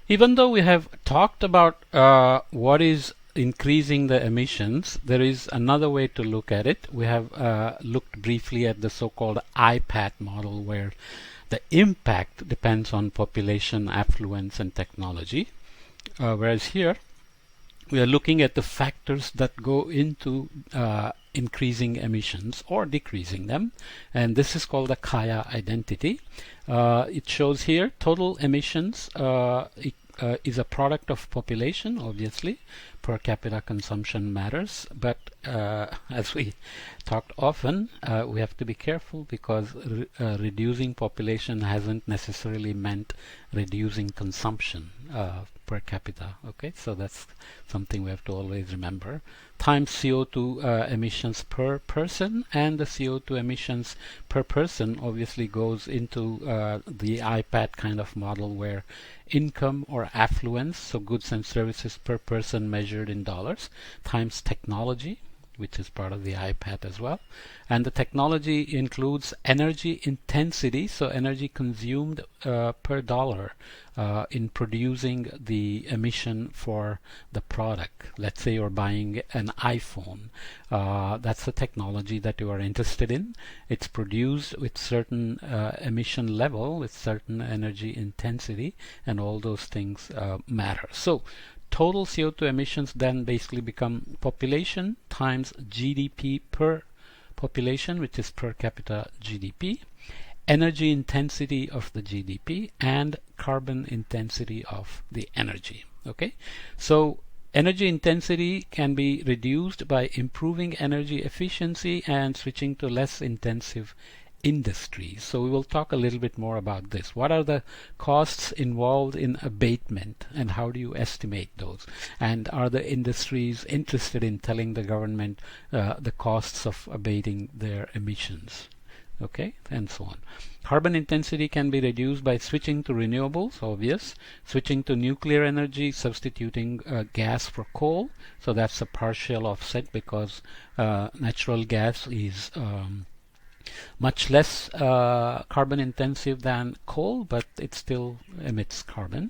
Even though we have talked about what is increasing the emissions, there is another way to look at it. We have looked briefly at the so-called iPad model, where the impact depends on population, affluence, and technology. Whereas here, we are looking at the factors that go into increasing emissions or decreasing them, and this is called the Kaya identity. It shows here total emissions is a product of population. Obviously, per capita consumption matters, but as we talked often, we have to be careful because reducing population hasn't necessarily meant reducing consumption per capita. Okay, so that's something we have to always remember. Times CO2 emissions per person, and the CO2 emissions per person obviously goes into the iPad kind of model, where income or affluence, so goods and services per person measured in dollars, times technology, which is part of the iPad as well. And the technology includes energy intensity, so energy consumed per dollar in producing the emission for the product. Let's say you're buying an iPhone. That's the technology that you are interested in. It's produced with certain emission level, with certain energy intensity, and all those things matter. So total CO2 emissions then basically become population times GDP per population, which is per capita GDP, energy intensity of the GDP, and carbon intensity of the energy. Okay, so energy intensity can be reduced by improving energy efficiency and switching to less intensive industries. So we will talk a little bit more about this. What are the costs involved in abatement, and how do you estimate those? And are the industries interested in telling the government the costs of abating their emissions? Okay, and so on. Carbon intensity can be reduced by switching to renewables, obvious, switching to nuclear energy, substituting gas for coal. So that's a partial offset, because natural gas is much less carbon intensive than coal, but it still emits carbon.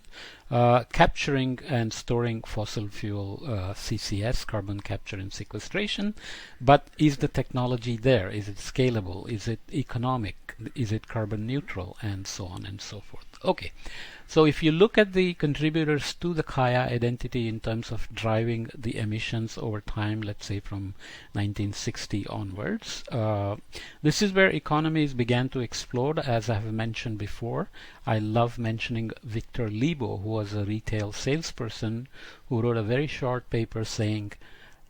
Capturing and storing fossil fuel, CCS, carbon capture and sequestration. But is the technology there? Is it scalable? Is it economic? Is it carbon neutral? And so on and so forth. Okay. So if you look at the contributors to the Kaya identity in terms of driving the emissions over time, let's say from 1960 onwards, this is where economies began to explode, as I have mentioned before. I love mentioning Victor Lebo, who was a retail salesperson who wrote a very short paper saying,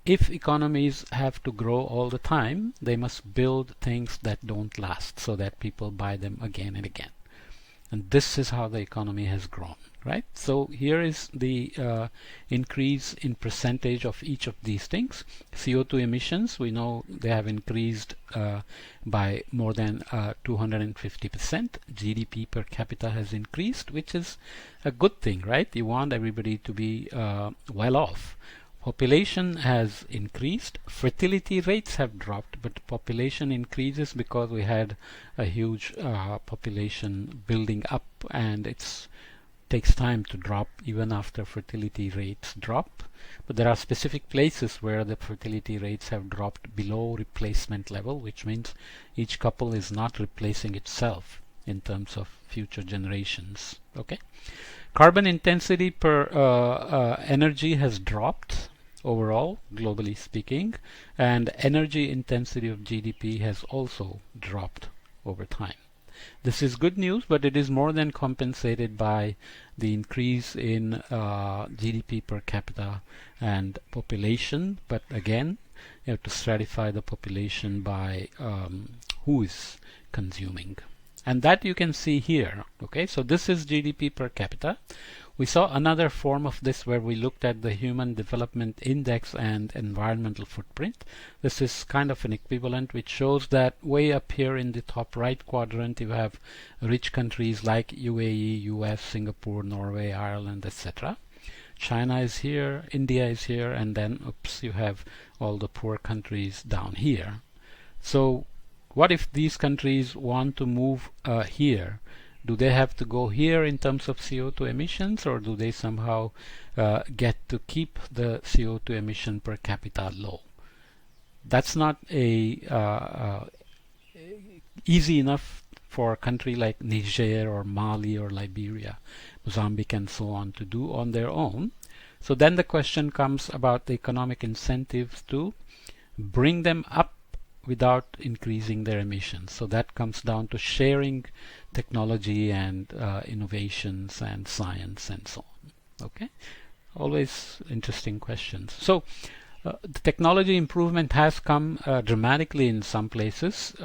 if economies have to grow all the time, they must build things that don't last so that people buy them again and again. And this is how the economy has grown, right? So here is the increase in percentage of each of these things. CO2 emissions, we know they have increased by more than 250%. GDP per capita has increased, which is a good thing, right? You want everybody to be well off. Population has increased, fertility rates have dropped, but population increases because we had a huge population building up, and it takes time to drop even after fertility rates drop. But there are specific places where the fertility rates have dropped below replacement level, which means each couple is not replacing itself in terms of future generations. Okay, carbon intensity per energy has dropped overall, globally speaking, and energy intensity of GDP has also dropped over time. This is good news, but it is more than compensated by the increase in GDP per capita and population. But again, you have to stratify the population by who is consuming. And that you can see here. Okay, so this is GDP per capita. We saw another form of this where we looked at the Human Development Index and environmental footprint. This is kind of an equivalent, which shows that way up here in the top right quadrant you have rich countries like UAE, US, Singapore, Norway, Ireland, etc. China is here, India is here, and then oops, you have all the poor countries down here. So what if these countries want to move here? Do they have to go here in terms of CO2 emissions, or do they somehow get to keep the CO2 emission per capita low? That's not easy enough for a country like Niger or Mali or Liberia, Mozambique and so on to do on their own. So then the question comes about the economic incentives to bring them up without increasing their emissions. So that comes down to sharing technology and innovations and science and so on. Okay, always interesting questions. So the technology improvement has come dramatically in some places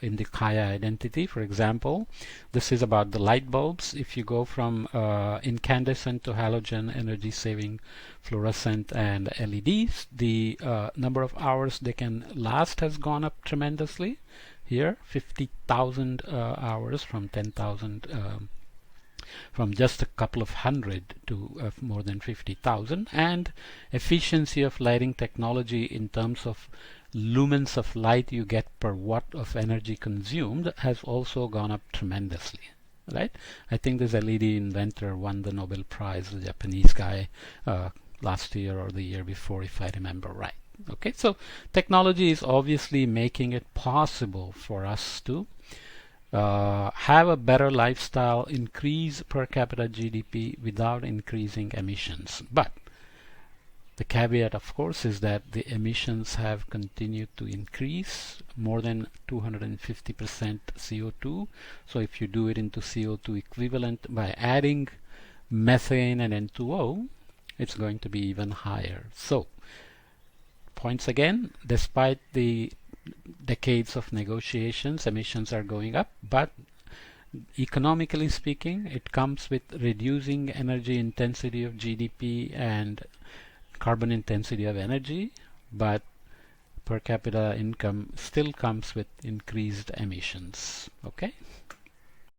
in the Kaya identity. For example, this is about the light bulbs. If you go from incandescent to halogen, energy saving, fluorescent and LEDs, the number of hours they can last has gone up tremendously. Here 50,000 hours from 10,000 from just a couple of hundred to more than 50,000, and efficiency of lighting technology in terms of lumens of light you get per watt of energy consumed has also gone up tremendously. Right? I think this LED inventor won the Nobel Prize, the Japanese guy, last year or the year before, if I remember right. Okay, so technology is obviously making it possible for us to have a better lifestyle, increase per capita GDP without increasing emissions. But the caveat, of course, is that the emissions have continued to increase more than 250% CO2. So if you do it into CO2 equivalent by adding methane and N2O, it's going to be even higher. So points again, despite the decades of negotiations, emissions are going up, but economically speaking, it comes with reducing energy intensity of GDP and carbon intensity of energy, but per capita income still comes with increased emissions. Okay.